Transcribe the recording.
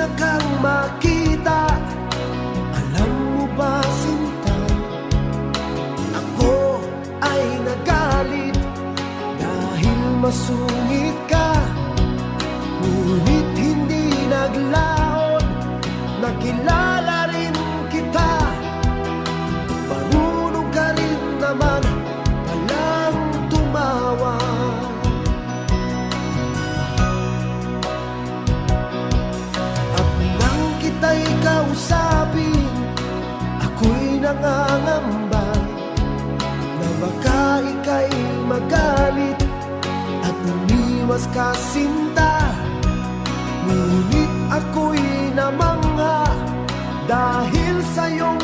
na kang makita. Alam mo ba, sinta, ako ay nagalit dahil masungit ka. Ngunit hindi naglaon, nakilala rin kita. Marunong ka rin naman palang tumawa. At nang kita'y kausapin, ako'y nangangamba na baka ika'y magalit at umiwas ka, sinta. Ngunit ako'y namangha dahil sa iyong